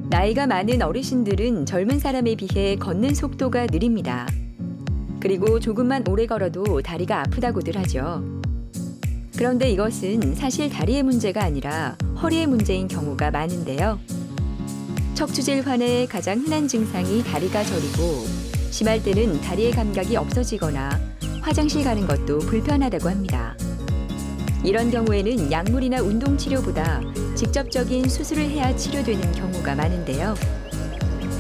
나이가 많은 어르신들은 젊은 사람에 비해 걷는 속도가 느립니다. 그리고 조금만 오래 걸어도 다리가 아프다고들 하죠. 그런데 이것은 사실 다리의 문제가 아니라 허리의 문제인 경우가 많은데요. 척추질환의 가장 흔한 증상이 다리가 저리고 심할 때는 다리의 감각이 없어지거나 화장실 가는 것도 불편하다고 합니다. 이런 경우에는 약물이나 운동치료보다 직접적인 수술을 해야 치료되는 경우가 많은데요.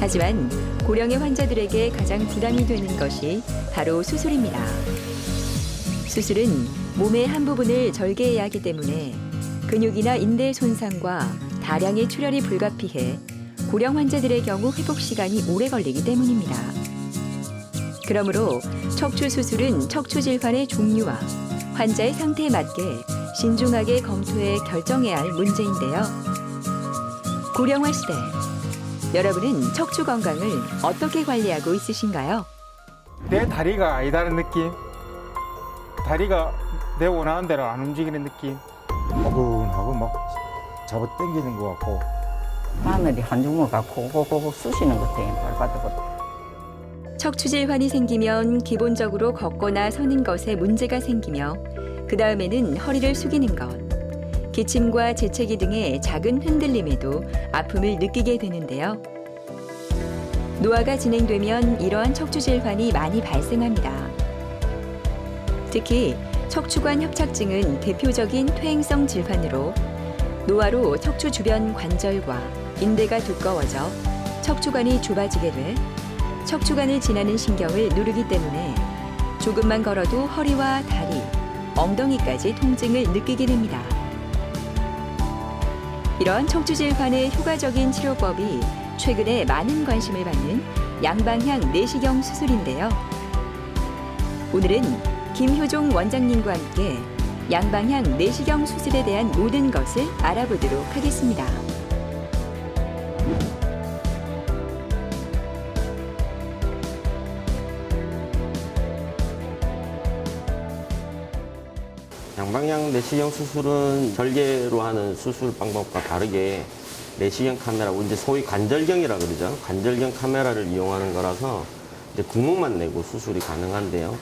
하지만 고령의 환자들에게 가장 부담이 되는 것이 바로 수술입니다. 수술은 몸의 한 부분을 절개해야 하기 때문에 근육이나 인대 손상과 다량의 출혈이 불가피해 고령 환자들의 경우 회복 시간이 오래 걸리기 때문입니다. 그러므로 척추 수술은 척추 질환의 종류와 환자의 상태에 맞게 신중하게 검토해 결정해야 할 문제인데요. 고령화 시대, 여러분은 척추 건강을 어떻게 관리하고 있으신가요? 내 다리가 아니다는 느낌? 다리가 내 원하는 대로 안 움직이는 느낌? 포근하고 막 잡아당기는 것 같고. 바늘이 한 주먹 갖고 고고고 쑤시는 것 같아요. 발바닥으로. 척추 질환이 생기면 기본적으로 걷거나 서는 것에 문제가 생기며 그 다음에는 허리를 숙이는 것, 기침과 재채기 등의 작은 흔들림에도 아픔을 느끼게 되는데요. 노화가 진행되면 이러한 척추 질환이 많이 발생합니다. 특히 척추관 협착증은 대표적인 퇴행성 질환으로 노화로 척추 주변 관절과 인대가 두꺼워져 척추관이 좁아지게 돼 척추관을 지나는 신경을 누르기 때문에 조금만 걸어도 허리와 다리, 엉덩이까지 통증을 느끼게 됩니다. 이런 척추 질환의 효과적인 치료법이 최근에 많은 관심을 받는 양방향 내시경 수술인데요. 오늘은 김효종 원장님과 함께 양방향 내시경 수술에 대한 모든 것을 알아보도록 하겠습니다. 양방향 내시경 수술은 절개로 하는 수술 방법과 다르게 내시경 카메라, 이제 소위 관절경이라 그러죠. 관절경 카메라를 이용하는 거라서 이제 구멍만 내고 수술이 가능한데요.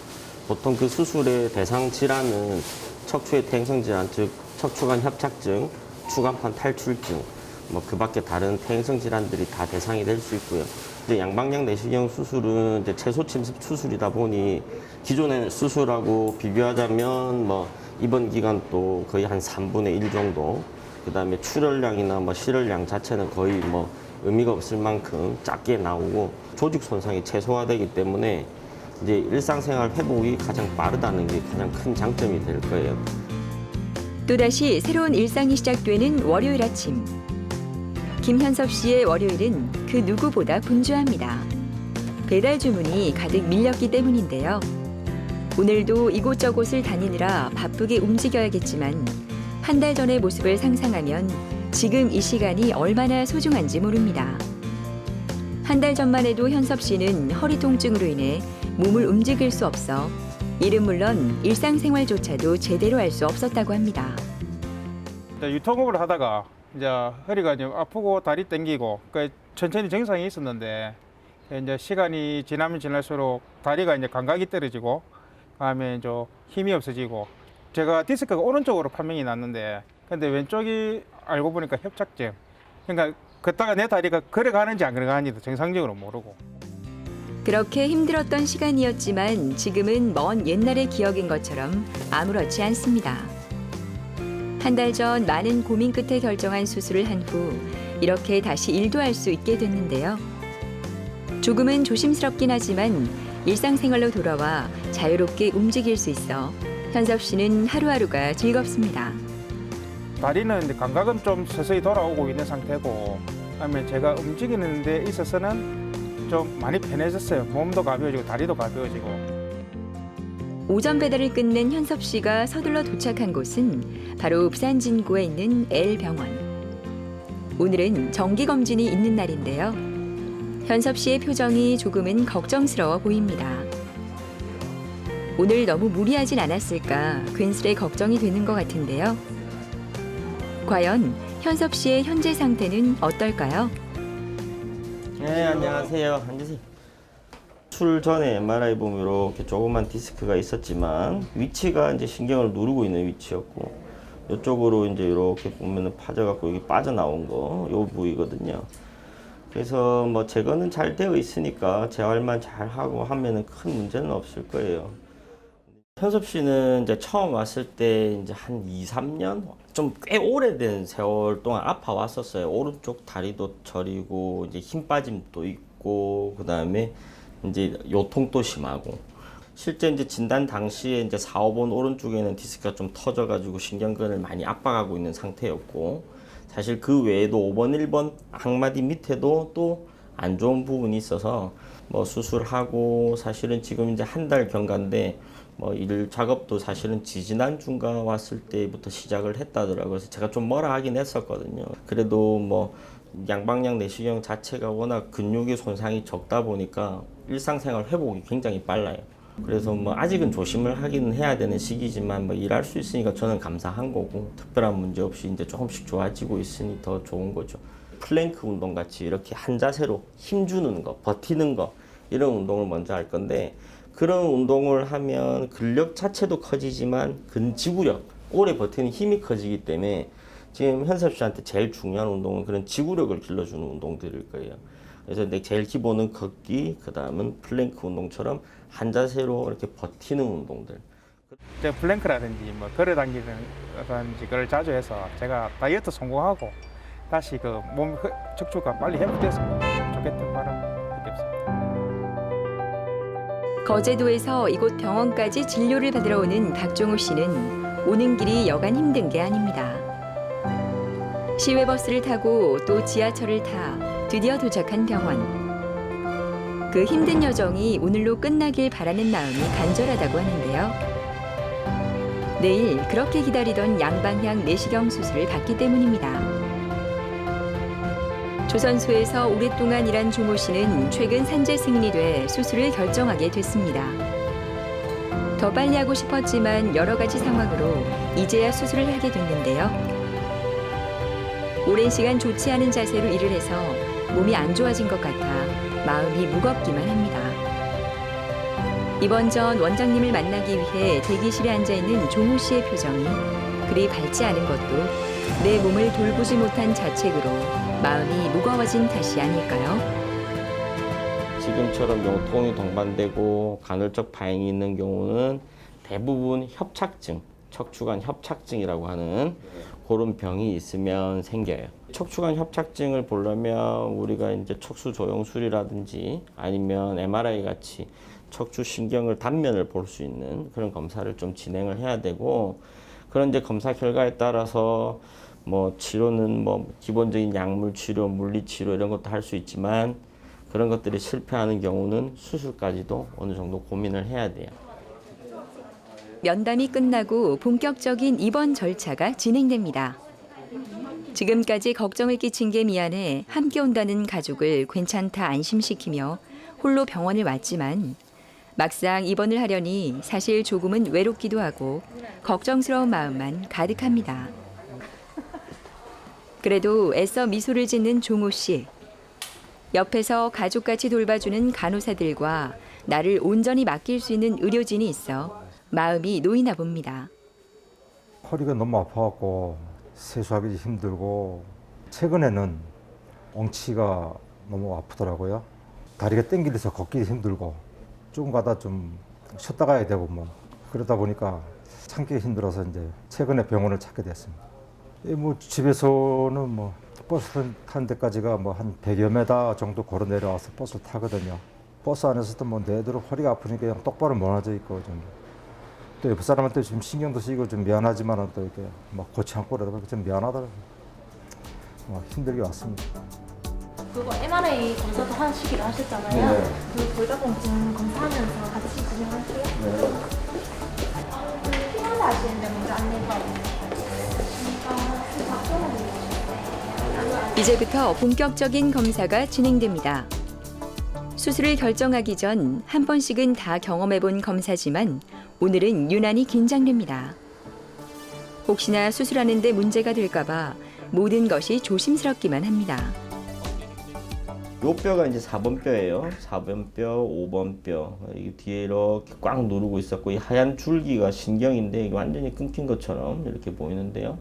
보통 그 수술의 대상 질환은 척추의 퇴행성 질환, 즉 척추관 협착증, 추간판 탈출증, 그 밖에 다른 퇴행성 질환들이 다 대상이 될 수 있고요. 이제 양방향 내시경 수술은 이제 최소 침습 수술이다 보니 기존의 수술하고 비교하자면 입원 기간도 거의 한 3분의 1 정도, 그다음에 출혈량이나 실혈량 자체는 거의 의미가 없을 만큼 작게 나오고 조직 손상이 최소화되기 때문에 이제 일상생활 회복이 가장 빠르다는 게 가장 큰 장점이 될 거예요. 또다시 새로운 일상이 시작되는 월요일 아침. 김현섭 씨의 월요일은 그 누구보다 분주합니다. 배달 주문이 가득 밀렸기 때문인데요. 오늘도 이곳저곳을 다니느라 바쁘게 움직여야겠지만 한 달 전의 모습을 상상하면 지금 이 시간이 얼마나 소중한지 모릅니다. 한 달 전만 해도 현섭 씨는 허리 통증으로 인해 몸을 움직일 수 없어 일은 물론 일상생활조차도 제대로 할 수 없었다고 합니다. 유통업을 하다가 이제 허리가 좀 아프고 다리 땡기고 천천히 정상이 있었는데 이제 시간이 지나면 지날수록 다리가 이제 감각이 떨어지고 그다음에 이제 힘이 없어지고 제가 디스크가 오른쪽으로 판명이 났는데 근데 왼쪽이 알고 보니까 협착증. 그러니까 걷다가 내 다리가 걸어가는지 안 걸어가는지도 정상적으로 모르고. 그렇게 힘들었던 시간이었지만 지금은 먼 옛날의 기억인 것처럼 아무렇지 않습니다. 한 달 전 많은 고민 끝에 결정한 수술을 한 후 이렇게 다시 일도 할 수 있게 됐는데요. 조금은 조심스럽긴 하지만 일상생활로 돌아와 자유롭게 움직일 수 있어 현섭 씨는 하루하루가 즐겁습니다. 다리는 이제 감각은 좀 서서히 돌아오고 있는 상태고 그다음에 제가 움직이는 데 있어서는 좀 많이 편해졌어요. 몸도 가벼워지고 다리도 가벼워지고. 오전 배달을 끝낸 현섭 씨가 서둘러 도착한 곳은 바로 부산 진구에 있는 L병원. 오늘은 정기검진이 있는 날인데요. 현섭 씨의 표정이 조금은 걱정스러워 보입니다. 오늘 너무 무리하진 않았을까 괜스레 걱정이 되는 것 같은데요. 과연 현섭 씨의 현재 상태는 어떨까요? 네, 안녕하세요. 앉으세요. 수술 전에 MRI 보면 이렇게 조그만 디스크가 있었지만 위치가 이제 신경을 누르고 있는 위치였고 이쪽으로 이제 이렇게 보면은 파져갖고 여기 빠져나온 거, 요 부위거든요. 그래서 뭐 제거는 잘 되어 있으니까 재활만 잘 하고 하면은 큰 문제는 없을 거예요. 현섭 씨는 이제 처음 왔을 때 이제 한 2, 3년? 좀 꽤 오래된 세월 동안 아파 왔었어요. 오른쪽 다리도 저리고, 이제 힘 빠짐도 있고, 그 다음에 이제 요통도 심하고. 실제 이제 진단 당시에 이제 4, 5번 오른쪽에는 디스크가 좀 터져가지고 신경근을 많이 압박하고 있는 상태였고, 사실 그 외에도 5번, 1번 항마디 밑에도 또 안 좋은 부분이 있어서 뭐 수술하고 사실은 지금 이제 한 달 경과인데 뭐 일 작업도 사실은 지지난주인가 왔을 때부터 시작을 했다더라고요. 그래서 제가 좀 뭐라 하긴 했었거든요. 그래도 뭐 양방향 내시경 자체가 워낙 근육의 손상이 적다 보니까 일상생활 회복이 굉장히 빨라요. 그래서 뭐 아직은 조심을 하기는 해야 되는 시기지만 뭐 일할 수 있으니까 저는 감사한 거고 특별한 문제 없이 이제 조금씩 좋아지고 있으니 더 좋은 거죠. 플랭크 운동 같이 이렇게 한 자세로 힘주는 거, 버티는 거 이런 운동을 먼저 할 건데 그런 운동을 하면 근력 자체도 커지지만 근지구력, 오래 버티는 힘이 커지기 때문에 지금 현섭 씨한테 제일 중요한 운동은 그런 지구력을 길러주는 운동들일 거예요. 그래서 제일 기본은 걷기, 그 다음은 플랭크 운동처럼 한 자세로 이렇게 버티는 운동들. 이제 플랭크라든지 뭐 걸어당기는라든지 그걸 자주 해서 제가 다이어트 성공하고 다시 그 몸 척추가 빨리 회복돼서 좋겠다는 바람이 없습니다. 거제도에서 이곳 병원까지 진료를 받으러 오는 박종우 씨는 오는 길이 여간 힘든 게 아닙니다. 시외버스를 타고 또 지하철을 타 드디어 도착한 병원. 그 힘든 여정이 오늘로 끝나길 바라는 마음이 간절하다고 하는데요. 내일 그렇게 기다리던 양방향 내시경 수술을 받기 때문입니다. 조선소에서 오랫동안 일한 종호 씨는 최근 산재 승인이 돼 수술을 결정하게 됐습니다. 더 빨리 하고 싶었지만 여러 가지 상황으로 이제야 수술을 하게 됐는데요. 오랜 시간 좋지 않은 자세로 일을 해서 몸이 안 좋아진 것 같아 마음이 무겁기만 합니다. 이번 전 원장님을 만나기 위해 대기실에 앉아있는 종호 씨의 표정이 그리 밝지 않은 것도 내 몸을 돌보지 못한 자책으로 마음이 무거워진 탓이 아닐까요? 지금처럼 요통이 동반되고 간헐적 파행이 있는 경우는 대부분 협착증, 척추관 협착증이라고 하는 그런 병이 있으면 생겨요. 척추관 협착증을 보려면 우리가 이제 척수 조영술이라든지 아니면 MRI 같이 척추 신경을 단면을 볼 수 있는 그런 검사를 좀 진행을 해야 되고 그런 이제 검사 결과에 따라서 뭐 치료는 뭐 기본적인 약물 치료, 물리 치료 이런 것도 할 수 있지만 그런 것들이 실패하는 경우는 수술까지도 어느 정도 고민을 해야 돼요. 면담이 끝나고 본격적인 입원 절차가 진행됩니다. 지금까지 걱정을 끼친 게 미안해 함께 온다는 가족을 괜찮다 안심시키며 홀로 병원을 왔지만 막상 입원을 하려니 사실 조금은 외롭기도 하고 걱정스러운 마음만 가득합니다. 그래도 애써 미소를 짓는 종호 씨. 옆에서 가족같이 돌봐주는 간호사들과 나를 온전히 맡길 수 있는 의료진이 있어 마음이 놓이나 봅니다. 허리가 너무 아파갖고 세수하기 힘들고 최근에는 엉치가 너무 아프더라고요. 다리가 땡기려서 걷기 힘들고 조금 가다 좀 쉬었다 가야 되고 뭐 그러다 보니까 참기 힘들어서 이제 최근에 병원을 찾게 됐습니다. 뭐 집에서는 뭐 버스 타는 데까지가 뭐 한 100여 미터 정도 걸어 내려와서 버스 타거든요. 버스 안에서도 뭐 내대로 허리가 아프니까 그냥 똑바로 무너져 있고 또 옆 사람한테 좀 신경도 쓰이고 좀 미안하지만 또 이렇게 막 고치 않고 그러다 보니까 좀 미안하더라고요. 힘들게 왔습니다. 그거 MRI 검사도 하시기로 하셨잖아요. 그 골다공증 검사하면서 같이 진행할게요. 피나서 하시는데 먼저 안내가 이제부터 본격적인 검사가 진행됩니다. 수술을 결정하기 전 한 번씩은 다 경험해본 검사지만 오늘은 유난히 긴장됩니다. 혹시나 수술하는데 문제가 될까봐 모든 것이 조심스럽기만 합니다. 요 뼈가 이제 4번 뼈예요. 4번 뼈, 5번 뼈. 이 뒤에 이렇게 꽉 누르고 있었고 이 하얀 줄기가 신경인데 이게 완전히 끊긴 것처럼 이렇게 보이는데요.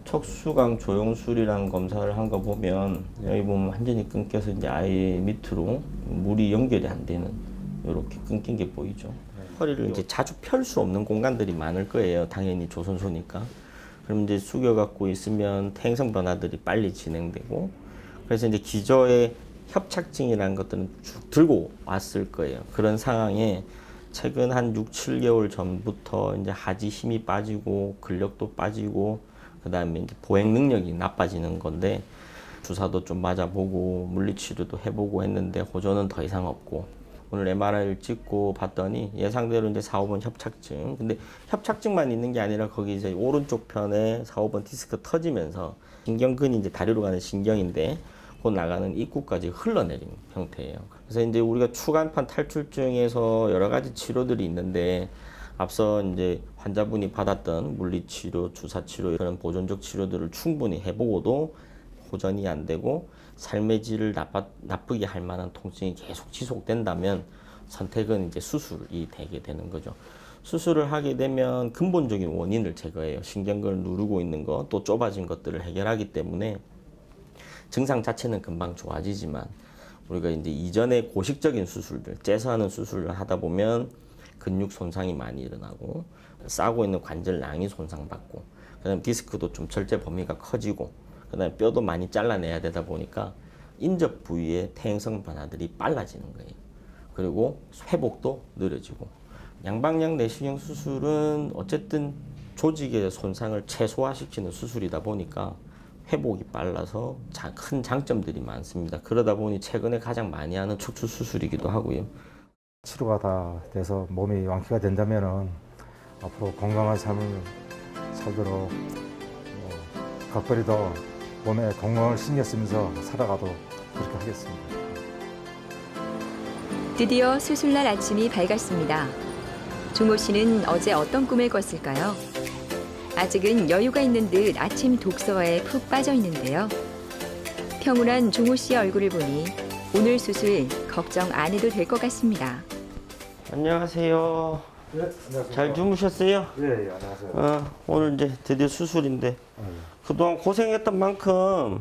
척수강 조영술이라는 검사를 한 거 보면 여기 보면 완전히 끊겨서 이제 아예 밑으로 물이 연결이 안 되는 이렇게 끊긴 게 보이죠. 허리를 이제 자주 펼 수 없는 공간들이 많을 거예요. 당연히 조선소니까. 그럼 이제 숙여 갖고 있으면 퇴행성 변화들이 빨리 진행되고 그래서 이제 기저에 협착증이라는 것들은 쭉 들고 왔을 거예요. 그런 상황에 최근 한 6, 7개월 전부터 이제 하지 힘이 빠지고 근력도 빠지고 그다음에 이제 보행 능력이 나빠지는 건데 주사도 좀 맞아보고 물리치료도 해보고 했는데 호전은 더 이상 없고 오늘 MRI를 찍고 봤더니 예상대로 이제 4, 5번 협착증. 근데 협착증만 있는 게 아니라 거기 이제 오른쪽 편에 4, 5번 디스크 터지면서 신경근이 이제 다리로 가는 신경인데 곧 나가는 입구까지 흘러내린 형태예요. 그래서 이제 우리가 추간판 탈출증에서 여러 가지 치료들이 있는데 앞서 이제 환자분이 받았던 물리치료, 주사치료 이런 보존적 치료들을 충분히 해보고도 호전이 안 되고 삶의 질을 나쁘게 할 만한 통증이 계속 지속된다면 선택은 이제 수술이 되게 되는 거죠. 수술을 하게 되면 근본적인 원인을 제거해요. 신경근을 누르고 있는 것, 또 좁아진 것들을 해결하기 때문에 증상 자체는 금방 좋아지지만 우리가 이제 이전에 고식적인 수술들, 째서하는 수술을 하다 보면 근육 손상이 많이 일어나고 싸고 있는 관절낭이 손상받고 그다음 디스크도 좀 절제 범위가 커지고 그다음에 뼈도 많이 잘라내야 되다 보니까 인접 부위의 퇴행성 변화들이 빨라지는 거예요. 그리고 회복도 느려지고 양방향 내시경 수술은 어쨌든 조직의 손상을 최소화시키는 수술이다 보니까 회복이 빨라서 큰 장점들이 많습니다. 그러다 보니 최근에 가장 많이 하는 척추 수술이기도 하고요. 치료가 다 돼서 몸이 완쾌가 된다면은 앞으로 건강한 삶을 살도록 각별히 더 몸에 건강을 신경 쓰면서 살아가도록 그렇게 하겠습니다. 드디어 수술날 아침이 밝았습니다. 종호 씨는 어제 어떤 꿈을 꿨을까요? 아직은 여유가 있는 듯 아침 독서에 푹 빠져 있는데요. 평온한 종호 씨의 얼굴을 보니 오늘 수술 걱정 안 해도 될 것 같습니다. 안녕하세요. 네, 안녕하세요. 잘 주무셨어요? 예, 안녕하세요. 오늘 이제 드디어 수술인데 그동안 고생했던 만큼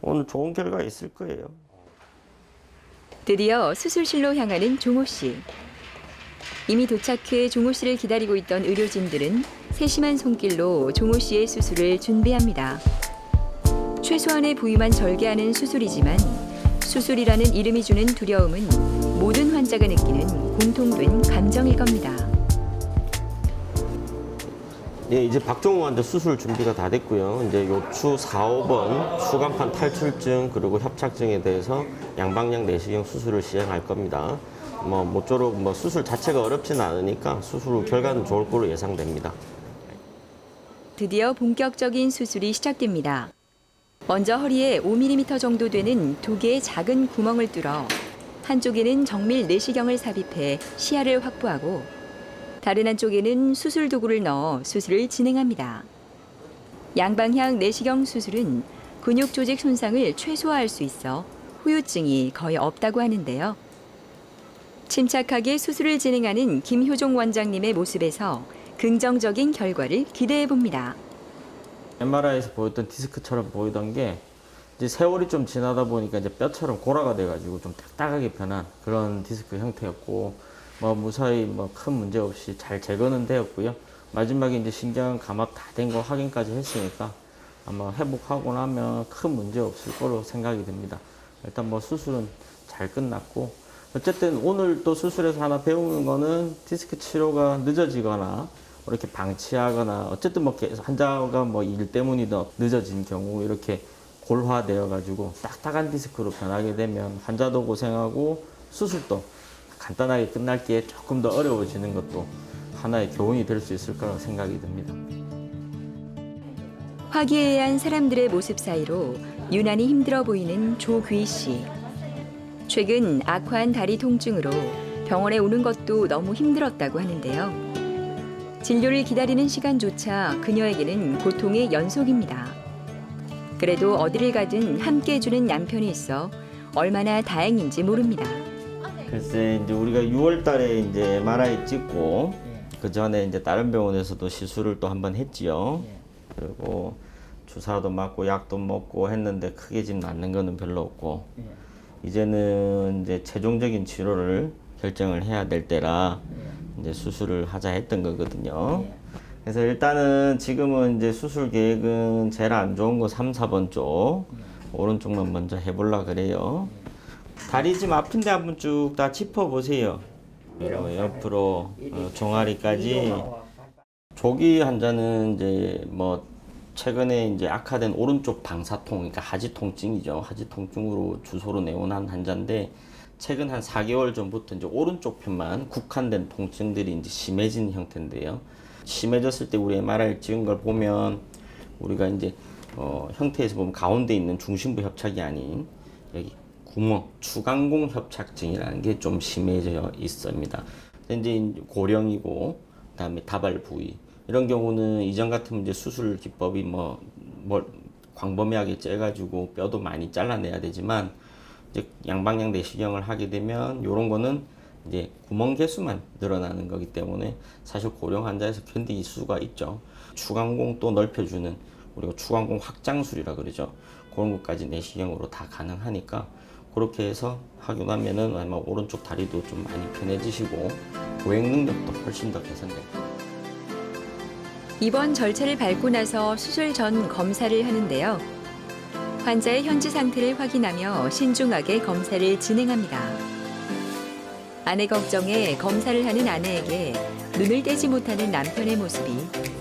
오늘 좋은 결과 있을 거예요. 드디어 수술실로 향하는 종호 씨. 이미 도착해 종호 씨를 기다리고 있던 의료진들은 세심한 손길로 종호 씨의 수술을 준비합니다. 최소한의 부위만 절개하는 수술이지만 수술이라는 이름이 주는 두려움은 모든 환자가 느끼는 공통된 감정일 겁니다. 예, 이제 박종호 환자 수술 준비가 다 됐고요. 이제 요추 4, 5번 수간판 탈출증 그리고 협착증에 대해서 양방향 내시경 수술을 시행할 겁니다. 모쪼록 수술 자체가 어렵지는 않으니까 수술 후 결과는 좋을 걸로 예상됩니다. 드디어 본격적인 수술이 시작됩니다. 먼저 허리에 5mm 정도 되는 두 개의 작은 구멍을 뚫어 한쪽에는 정밀 내시경을 삽입해 시야를 확보하고 다른 한쪽에는 수술 도구를 넣어 수술을 진행합니다. 양방향 내시경 수술은 근육 조직 손상을 최소화할 수 있어 후유증이 거의 없다고 하는데요. 침착하게 수술을 진행하는 김효종 원장님의 모습에서 긍정적인 결과를 기대해 봅니다. MRI에서 보였던 디스크처럼 보이던 게 이제 세월이 좀 지나다 보니까 이제 뼈처럼 골화가 돼가지고 좀 딱딱하게 변한 그런 디스크 형태였고 무사히 큰 문제 없이 잘 제거는 되었고요. 마지막에 이제 신경 감압 다 된 거 확인까지 했으니까 아마 회복하고 나면 큰 문제 없을 거로 생각이 듭니다. 일단 수술은 잘 끝났고 어쨌든 오늘 또 수술에서 하나 배우는 거는 디스크 치료가 늦어지거나 이렇게 방치하거나 어쨌든 환자가 일 때문이든 늦어진 경우 이렇게 골화되어 가지고 딱딱한 디스크로 변하게 되면 환자도 고생하고 수술도 간단하게 끝날 게 조금 더 어려워지는 것도 하나의 교훈이 될 수 있을 거라고 생각이 듭니다. 화기애애한 사람들의 모습 사이로 유난히 힘들어 보이는 조귀 씨. 최근 악화한 다리 통증으로 병원에 오는 것도 너무 힘들었다고 하는데요. 진료를 기다리는 시간조차 그녀에게는 고통의 연속입니다. 그래도 어디를 가든 함께 해주는 남편이 있어 얼마나 다행인지 모릅니다. 글쎄 이제 우리가 6월 달에 이제 MRI 찍고 그 전에 이제 다른 병원에서도 시술을 또 한 번 했지요. 그리고 주사도 맞고 약도 먹고 했는데 크게 지금 낫는 거는 별로 없고 이제는 이제 최종적인 치료를 결정을 해야 될 때라 이제 수술을 하자 했던 거거든요. 그래서 일단은 지금은 이제 수술 계획은 제일 안 좋은 거 3, 4번 쪽 오른쪽만 먼저 해보려 그래요. 다리 좀 아픈데 한번 쭉 다 짚어보세요. 옆으로 종아리까지. 조기 환자는 이제 뭐 최근에 이제 악화된 오른쪽 방사통, 그러니까 하지 통증이죠. 하지 통증으로 주소로 내원한 환자인데 최근 한 4개월 전부터 이제 오른쪽 편만 국한된 통증들이 이제 심해진 형태인데요. 심해졌을 때 우리 MRI 찍은 걸 보면 우리가 이제 형태에서 보면 가운데 있는 중심부 협착이 아닌 여기 구멍, 추간공 협착증이라는 게 좀 심해져 있습니다. 이제 고령이고 그다음에 다발 부위 이런 경우는 이전 같으면 이제 수술 기법이 뭐 광범위하게 째가지고 뼈도 많이 잘라내야 되지만 이제 양방향 내시경을 하게 되면 이런 거는 이제 구멍 개수만 늘어나는 거기 때문에 사실 고령 환자에서 견디기 수가 있죠. 추간공 또 넓혀주는 우리가 추간공 확장술이라 그러죠. 그런 것까지 내시경으로 다 가능하니까 그렇게 해서 하고 나면은 아마 오른쪽 다리도 좀 많이 편해지시고 보행 능력도 훨씬 더 개선됩니다. 입원 절차를 밟고 나서 수술 전 검사를 하는데요. 환자의 현재 상태를 확인하며 신중하게 검사를 진행합니다. 아내 걱정에 검사를 하는 아내에게 눈을 떼지 못하는 남편의 모습이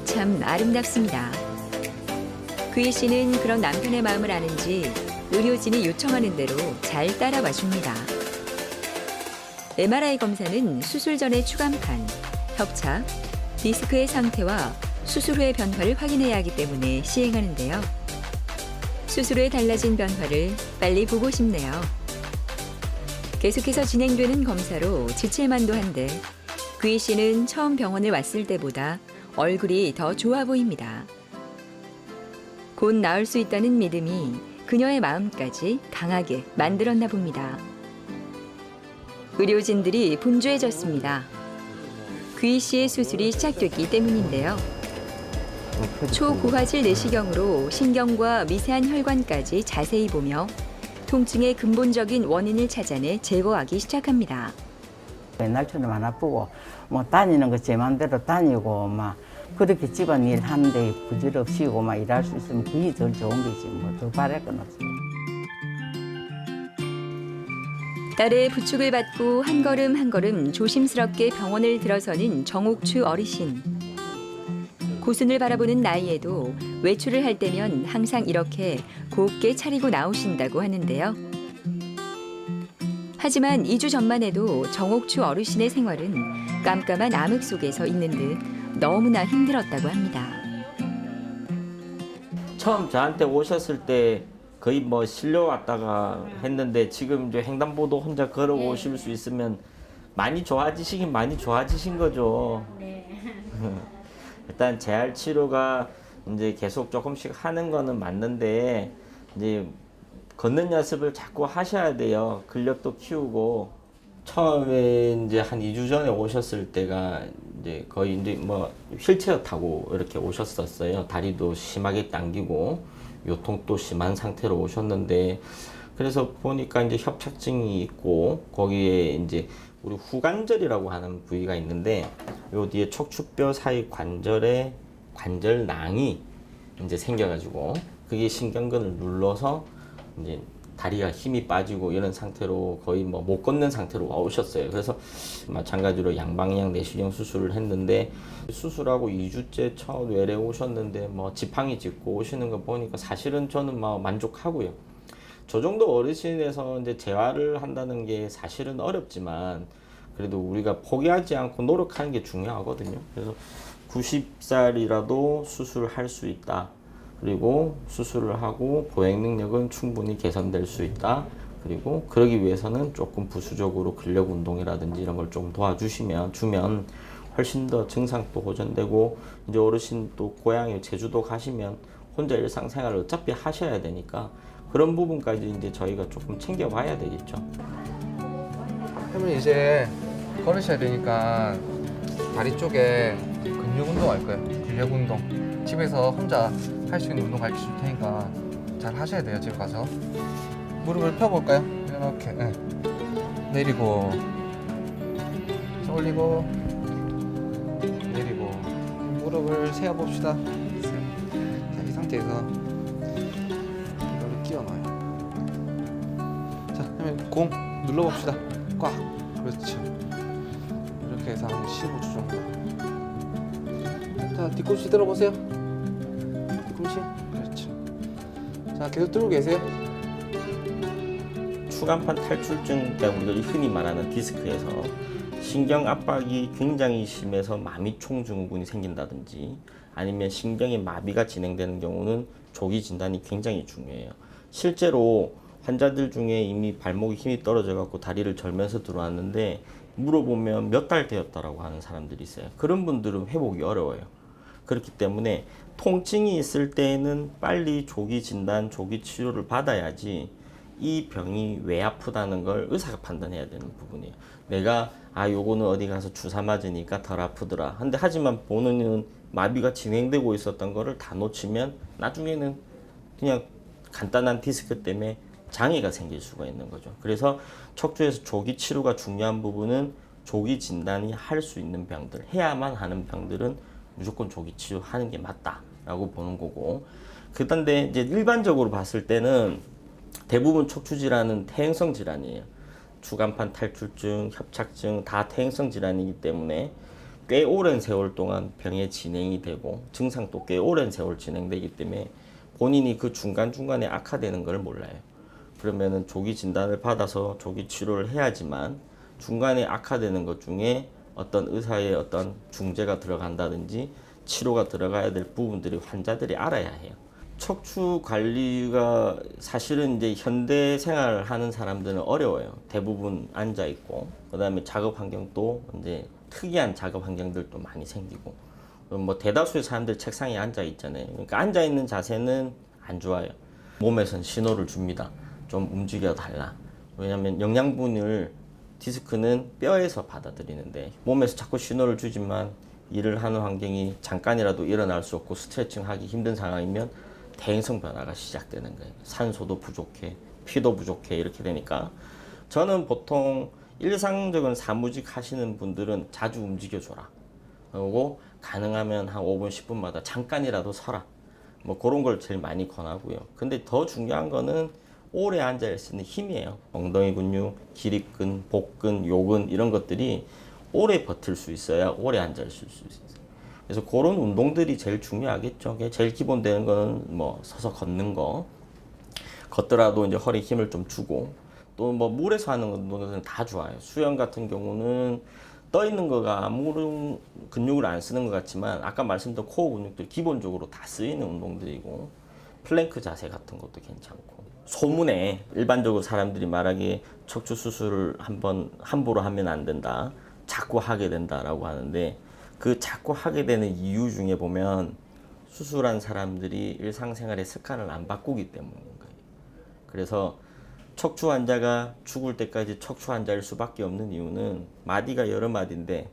참 아름답습니다. 귀희 씨는 그런 남편의 마음을 아는지 의료진이 요청하는 대로 잘 따라와 줍니다. MRI 검사는 수술 전의 추간판, 협착, 디스크의 상태와 수술 후의 변화를 확인해야 하기 때문에 시행하는데요. 수술 후에 달라진 변화를 빨리 보고 싶네요. 계속해서 진행되는 검사로 지칠만도 한데 귀희 씨는 처음 병원을 왔을 때보다 얼굴이 더 좋아 보입니다. 곧 나을 수 있다는 믿음이 그녀의 마음까지 강하게 만들었나 봅니다. 의료진들이 분주해졌습니다. 귀희 씨의 수술이 시작됐기 때문인데요. 초고화질 내시경으로 신경과 미세한 혈관까지 자세히 보며 통증의 근본적인 원인을 찾아내 제거하기 시작합니다. 옛날처럼 안 아프고 뭐 다니는 거 제 맘대로 다니고 막 그렇게 집안일 하는데 부질없이고 막 일할 수 있으면 그게 더 좋은 거지 뭐 더 바랄 건 없어요. 딸의 부축을 받고 한 걸음 한 걸음 조심스럽게 병원을 들어서는 정옥추 어르신. 고순을 바라보는 나이에도 외출을 할 때면 항상 이렇게 곱게 차리고 나오신다고 하는데요. 하지만 2주 전만 해도 정옥추 어르신의 생활은 깜깜한 암흑 속에서 있는 듯 너무나 힘들었다고 합니다. 처음 저한테 오셨을 때 거의 뭐 실려왔다가 했는데 지금 이제 횡단보도 혼자 걸어오실 수 있으면 많이 좋아지시긴 많이 좋아지신 거죠. 네. 일단 재활 치료가 이제 계속 조금씩 하는 거는 맞는데 이제 걷는 연습을 자꾸 하셔야 돼요. 근력도 키우고 처음에 이제 한 2주 전에 오셨을 때가 이제 거의 이제 뭐 휠체어 타고 이렇게 오셨었어요. 다리도 심하게 당기고 요통도 심한 상태로 오셨는데 그래서 보니까 이제 협착증이 있고 거기에 이제 우리 후관절이라고 하는 부위가 있는데 요 뒤에 척추뼈 사이 관절에 관절낭이 이제 생겨가지고 그게 신경근을 눌러서 이제 다리가 힘이 빠지고 이런 상태로 거의 뭐 못 걷는 상태로 오셨어요. 그래서 마찬가지로 양방향 내시경 수술을 했는데 수술하고 2주째 첫 외래 오셨는데 뭐 지팡이 짚고 오시는 거 보니까 사실은 저는 뭐 만족하고요. 저 정도 어르신에서 이제 재활을 한다는 게 사실은 어렵지만 그래도 우리가 포기하지 않고 노력하는 게 중요하거든요. 그래서 90살이라도 수술할 수 있다. 그리고 수술을 하고 보행 능력은 충분히 개선될 수 있다. 그리고 그러기 위해서는 조금 부수적으로 근력 운동이라든지 이런 걸 좀 도와주면 훨씬 더 증상도 호전되고 이제 어르신 또 고향에 제주도 가시면 혼자 일상생활을 어차피 하셔야 되니까 그런 부분까지 이제 저희가 조금 챙겨봐야 되겠죠. 할머니 이제 걸으셔야 되니까 다리 쪽에 근육 운동할 거예요. 근력 운동. 집에서 혼자 할 수 있는 운동 가르쳐 줄 테니까 잘 하셔야 돼요. 집에 가서. 무릎을 펴볼까요? 이렇게. 네. 내리고 올리고 내리고 무릎을 세워봅시다. 자, 이 상태에서 이거를 끼워 넣어요. 자, 그러면 공 눌러봅시다. 꽉. 그렇죠. 이렇게 해서 한 15초 정도. 자, 뒤꿈치 들어보세요. 뒤꿈치. 그렇죠. 자, 계속 들고 계세요. 추간판 탈출증, 그러니까 우리가 흔히 말하는 디스크에서 신경 압박이 굉장히 심해서 마미총 증후군이 생긴다든지 아니면 신경의 마비가 진행되는 경우는 조기 진단이 굉장히 중요해요. 실제로 환자들 중에 이미 발목에 힘이 떨어져 갖고 다리를 절면서 들어왔는데 물어보면 몇 달 되었다라고 하는 사람들이 있어요. 그런 분들은 회복이 어려워요. 그렇기 때문에 통증이 있을 때에는 빨리 조기 진단, 조기 치료를 받아야지 이 병이 왜 아프다는 걸 의사가 판단해야 되는 부분이에요. 내가 요거는 어디 가서 주사 맞으니까 덜 아프더라. 근데 하지만 본인은 마비가 진행되고 있었던 거를 다 놓치면 나중에는 그냥 간단한 디스크 때문에 장애가 생길 수가 있는 거죠. 그래서 척추에서 조기 치료가 중요한 부분은 조기 진단이 할 수 있는 병들, 해야만 하는 병들은 무조건 조기 치료하는 게 맞다라고 보는 거고. 그런데 이제 일반적으로 봤을 때는 대부분 척추 질환은 퇴행성 질환이에요. 주간판 탈출증, 협착증 다 퇴행성 질환이기 때문에 꽤 오랜 세월 동안 병의 진행이 되고 증상도 꽤 오랜 세월 진행되기 때문에 본인이 그 중간중간에 악화되는 걸 몰라요. 그러면은 조기 진단을 받아서 조기 치료를 해야지만 중간에 악화되는 것 중에 어떤 의사의 어떤 중재가 들어간다든지 치료가 들어가야 될 부분들이 환자들이 알아야 해요. 척추 관리가 사실은 이제 현대 생활을 하는 사람들은 어려워요. 대부분 앉아 있고, 그 다음에 작업 환경도 이제 특이한 작업 환경들도 많이 생기고, 뭐 대다수의 사람들 책상에 앉아 있잖아요. 그러니까 앉아 있는 자세는 안 좋아요. 몸에선 신호를 줍니다. 좀 움직여 달라. 왜냐하면 영양분을 디스크는 뼈에서 받아들이는데 몸에서 자꾸 신호를 주지만 일을 하는 환경이 잠깐이라도 일어날 수 없고 스트레칭 하기 힘든 상황이면 대행성 변화가 시작되는 거예요. 산소도 부족해, 피도 부족해 이렇게 되니까 저는 보통 일상적인 사무직 하시는 분들은 자주 움직여줘라. 그리고 가능하면 한 5분, 10분마다 잠깐이라도 서라. 뭐 그런 걸 제일 많이 권하고요. 근데 더 중요한 거는 오래 앉아 있는 힘이에요. 엉덩이 근육, 기립근, 복근, 요근 이런 것들이 오래 버틸 수 있어야 오래 앉아 있을 수 있어요. 그래서 그런 운동들이 제일 중요하겠죠. 제일 기본 되는 거는 뭐 서서 걷는 거, 걷더라도 이제 허리 힘을 좀 주고 또 뭐 물에서 하는 운동들은 다 좋아요. 수영 같은 경우는 떠 있는 거가 아무런 근육을 안 쓰는 것 같지만 아까 말씀드린 코어 근육들 기본적으로 다 쓰이는 운동들이고 플랭크 자세 같은 것도 괜찮고 소문에 일반적으로 사람들이 말하기에 척추 수술을 한번 함부로 하면 안 된다. 자꾸 하게 된다라고 하는데 그 자꾸 하게 되는 이유 중에 보면 수술한 사람들이 일상생활의 습관을 안 바꾸기 때문인 거예요. 그래서 척추 환자가 죽을 때까지 척추 환자일 수밖에 없는 이유는 마디가 여러 마디인데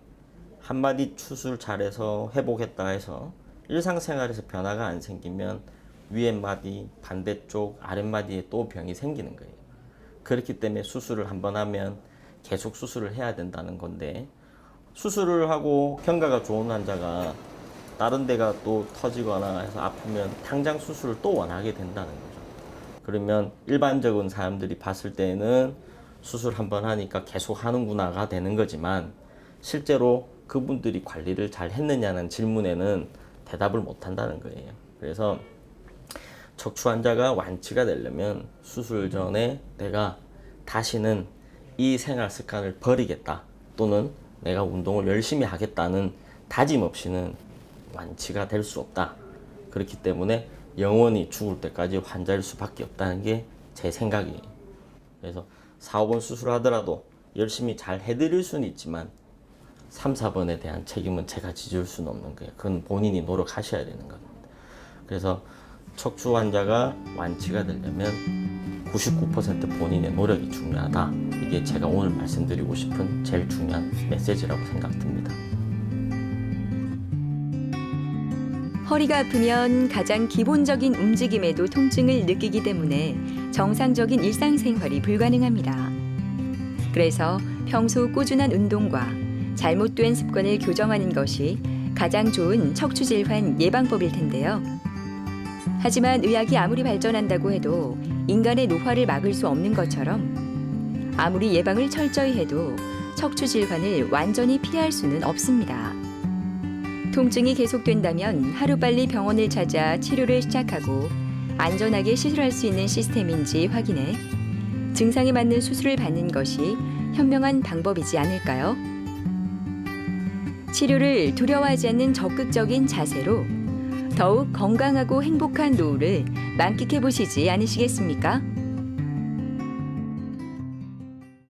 한 마디 수술 잘해서 회복했다 해서 일상생활에서 변화가 안 생기면 위에 마디, 반대쪽, 아랫마디에 또 병이 생기는 거예요. 그렇기 때문에 수술을 한번 하면 계속 수술을 해야 된다는 건데 수술을 하고 경과가 좋은 환자가 다른 데가 또 터지거나 해서 아프면 당장 수술을 또 원하게 된다는 거죠. 그러면 일반적인 사람들이 봤을 때는 수술 한번 하니까 계속 하는구나가 되는 거지만 실제로 그분들이 관리를 잘 했느냐는 질문에는 대답을 못 한다는 거예요. 그래서 척추 환자가 완치가 되려면 수술 전에 내가 다시는 이 생활 습관을 버리겠다 또는 내가 운동을 열심히 하겠다는 다짐 없이는 완치가 될 수 없다. 그렇기 때문에 영원히 죽을 때까지 환자일 수밖에 없다는 게 제 생각이에요. 그래서 4, 5번 수술하더라도 열심히 잘 해드릴 수는 있지만 3, 4번에 대한 책임은 제가 지줄 수는 없는 거예요. 그건 본인이 노력하셔야 되는 겁니다. 그래서 척추 환자가 완치가 되려면 99% 본인의 노력이 중요하다. 이게 제가 오늘 말씀드리고 싶은 제일 중요한 메시지라고 생각됩니다. 허리가 아프면 가장 기본적인 움직임에도 통증을 느끼기 때문에 정상적인 일상생활이 불가능합니다. 그래서 평소 꾸준한 운동과 잘못된 습관을 교정하는 것이 가장 좋은 척추질환 예방법일 텐데요. 하지만 의학이 아무리 발전한다고 해도 인간의 노화를 막을 수 없는 것처럼 아무리 예방을 철저히 해도 척추질환을 완전히 피할 수는 없습니다. 통증이 계속된다면 하루빨리 병원을 찾아 치료를 시작하고 안전하게 시술할 수 있는 시스템인지 확인해 증상에 맞는 수술을 받는 것이 현명한 방법이지 않을까요? 치료를 두려워하지 않는 적극적인 자세로 더욱 건강하고 행복한 노후를 만끽해 보시지 않으시겠습니까?